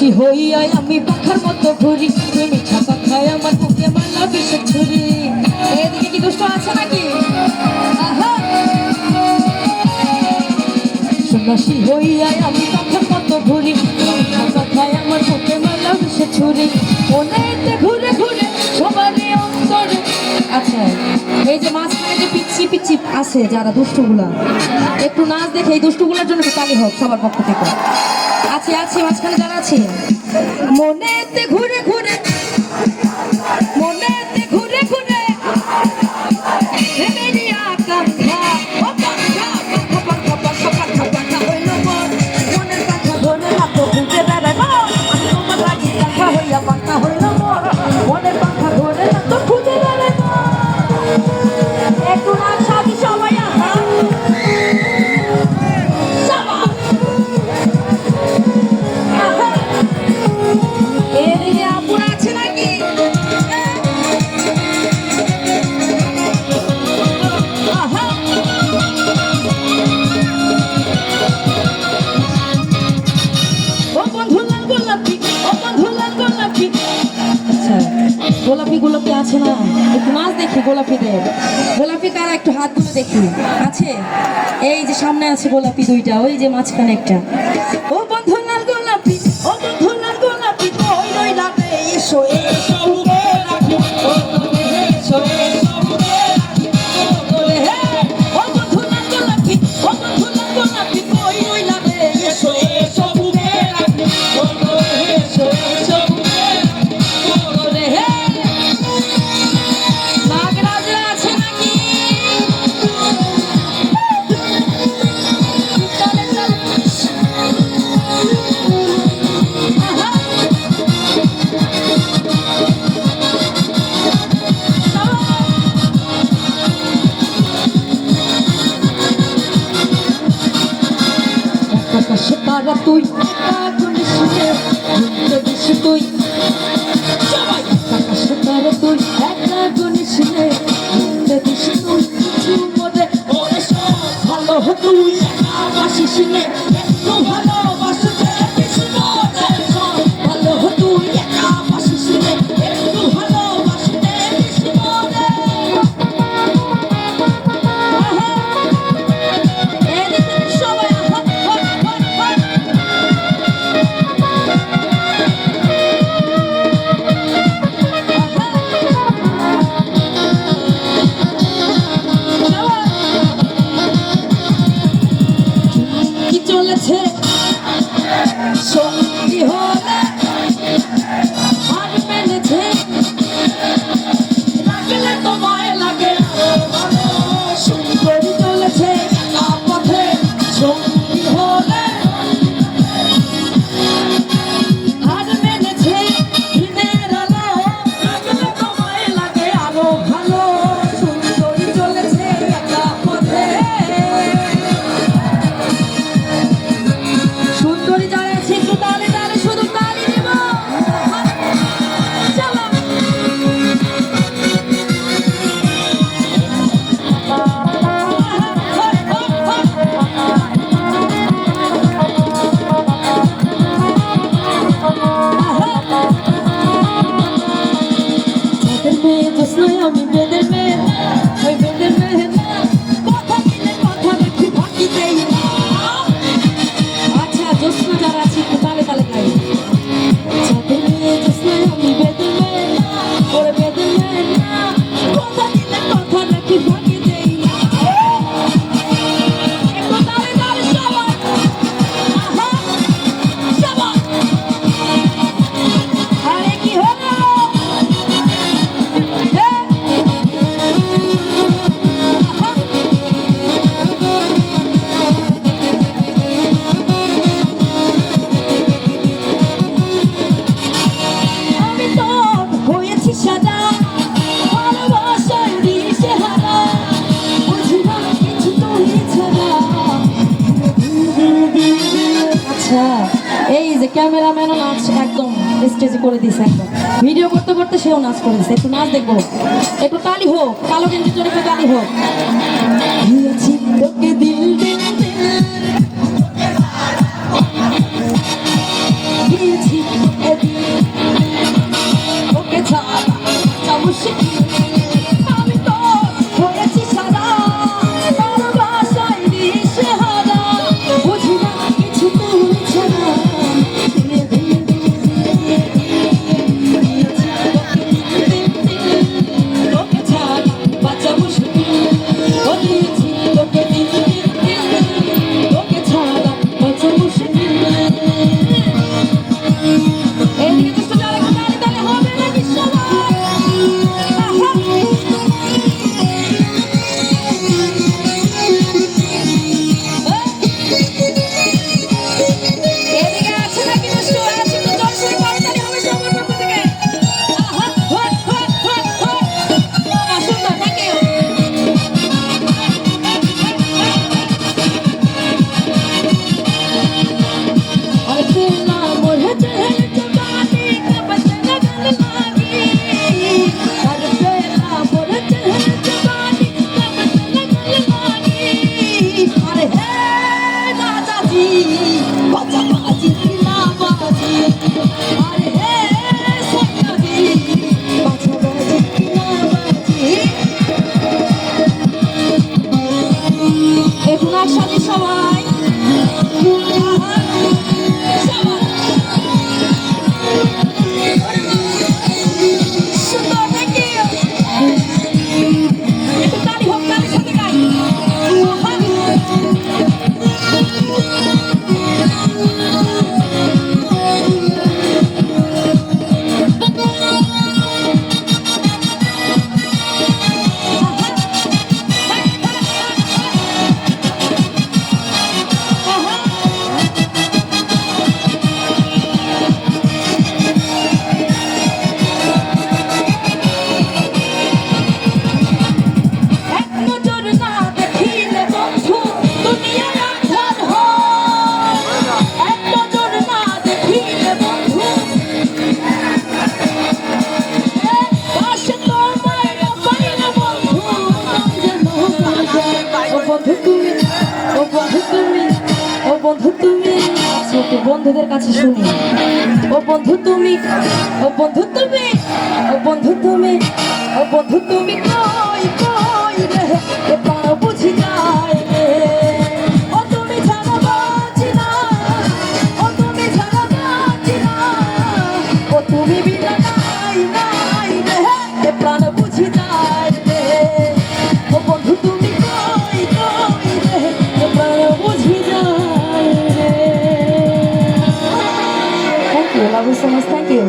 সন্ন্যাসী হইয়াই আমি পাখার মতো ঘুরি, মিঠা কথায় আমার বুকে মারলা বিষের ছুরি। এদিকে কি দুষ্ট আছে নাকি? সন্ন্যাসী হইয়াই আমি পাখার মতো ঘুরি, মিঠা কথায় আমার বুকে মারলা বিষের ছুরি। মনেতে ঘুরে ঘুরে সবারই অন্তরে। আচ্ছা, এই যে মাঝখানে যে পিচ্ছি পিচ্ছি আছে যারা দুষ্টগুলা, একটু নাচ দেখে এই দুষ্টগুলার জন্য একটু তালি হোক সবার পক্ষ থেকে। আছে আছে মাঝখানে যারা আছে, মনেতে ঘুরে ঘুরে, মনেতে ঘুরে ঘুরে প্রেমেরই আকাঙ্ক্ষা, ও পাখা পাখা পাখা পাখা পাখা পাখা হইল মন, মনের পাখা ধরে হাত ঘুরে বেড়ায় মন, আমি তোমার লাগি পাখা হইয়া পাখা হইল মন, মনের পাখা ধরে হাত ঘুরে বেড়ায় মন। একটু নাচ সাজি সবাই আহা গোলাপি গোলাপি আছে না, একটু নাচ দেখি গোলাপিদের। গোলাপি কারা একটু হাত তুলে দেখি আছে? এই যে সামনে আছে গোলাপি দুইটা, ওই যে মাঝখানে একটা। ও বন্ধু লাল গোলাপি, ও বন্ধু লাল গোলাপি, কই রইলা রে, এসো এসো বুকে রাখি, ও এসো এসো বুকে রাখি, ও বন্ধু লাল গোলাপি, ও বন্ধু লাল গোলাপি, কই রইলা রে, এসো এসো বুকে রাখি, ও এসো এসো বুকে তারা তুই তুই সবাই তারা তুই একটা গুনিস রে, তুই মনে ওরে সব ভালো তুই বাসিস রে, একটু ভালোবাসতে ভালো তুই একা বাসিস রে, একটু ভালোবাসতে চলেছে সত্যি হলে আর মেনেছে, লাগলে তোমায় লাগে সুন্দরী চলেছে পথে সত্যি হলে আর মেনেছে, দিনের আলো লাগলে তোমায় লাগে আরো ভালো, সুন্দরী চলেছে একা পথে। সুন্দরী যারা আছে একটু তালে তালে শুধু তালি দেব, চলো। যাদের মেয়ে জোসনায় আমি বেদের মেয়ে, ওই বেদের মেয়ে কথা দিলে কথা রেখে ফাঁকি দেই না। আচ্ছা জোসনা যারা আছে একটু তালে তালে গাই, যাদের মেয়ে জোসনায় আমি বেদের মেয়ে, ওরে বেদের মেয়ে কথা দিলে কথা রেখে ফাঁকি দেই না। একটু তালে তালে সবাই আহা সবাই, আরে কি হলো আমি তো হয়েছি সাদা, ভালোবাসার দিশে হারা, বুঝি না কিছু তুই ছাড়া। আচ্ছা, এই যে ক্যামেরাম্যানও নাচ একদম স্টেজে করে দিছে, একদম ভিডিও করতে করতে সেও নাচ করে দিছে। একটু নাচ দেখবো, একটু তালি হোক, কালো গেঞ্জির জন্য একটু তালি হোক। তোকে দিল দিল দিল দিয়েছি ওকে ছাড়া বাঁচা মুশকিল আমি তো হয়েছি সারা ভালোবাসায় দিশেহারা বুঝি না কিছু তুমি ছাড়া ওকে ছাড়া বাঁচা মুশকিল ও দিয়েছি তোকে দিন ওকে ছাড়া বাঁচা মুশকিল এদিকে দুষ্ট যারা তালে তালে হবে না বিশ্বনাথ এদিকে আছে নাকি দুষ্ট আছে তো জোরসোরে করতালি হবে সবার পক্ষ থেকে আহা হট হট হট হট বাবা সুন্দর থ্যাংক ইউ আর তেলা মোরে চহল জবানি কব लगन लागी আর তেলা মোরে চহল জবানি কব लगन लागी আরে হে দাদাজি বাজা বাজি না বাজি আরে হে সৈয়াদি বাজা বাজি না বাজি এখন একসাথে সবাই সুন্দর থ্যাংক ইউ একটু তালি হোক তালির সাথে গাই এক নজর না দেখিলে বন্ধু দুনিয়ার আঁধার হয় এক নজর না দেখিলে বন্ধু পাশে তোমায় না পাইলে বন্ধু যেন ও বন্ধু তুমি ও বন্ধু তুমি ও বন্ধু তুমি একটু বন্ধুদের কাছে শুনি ও বন্ধু তুমি ও বন্ধু তুমি ও বন্ধু তুমি ও বন্ধু তুমি কই কই রে এ প্রাণ বুঝি যায় রে ও তুমি ছাড়া বাঁচি না ও তুমি ছাড়া বাঁচি না ও তুমি বিনা নাই নাই রে এ প্রাণ বুঝি যায় রে ও বন্ধু তুমি কই কই রে এ প্রাণ বুঝি যায় রে thank you love you so much thank you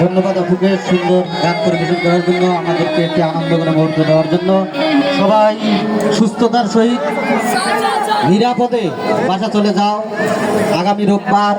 ধন্যবাদ আপুকে সুন্দর গান পরিবেশন করার জন্য, আমাদেরকে একটি আনন্দময় মুহূর্ত দেওয়ার জন্য। সবাই সুস্থতার সহিত নিরাপদে বাসা চলে যাও। আগামী রোববার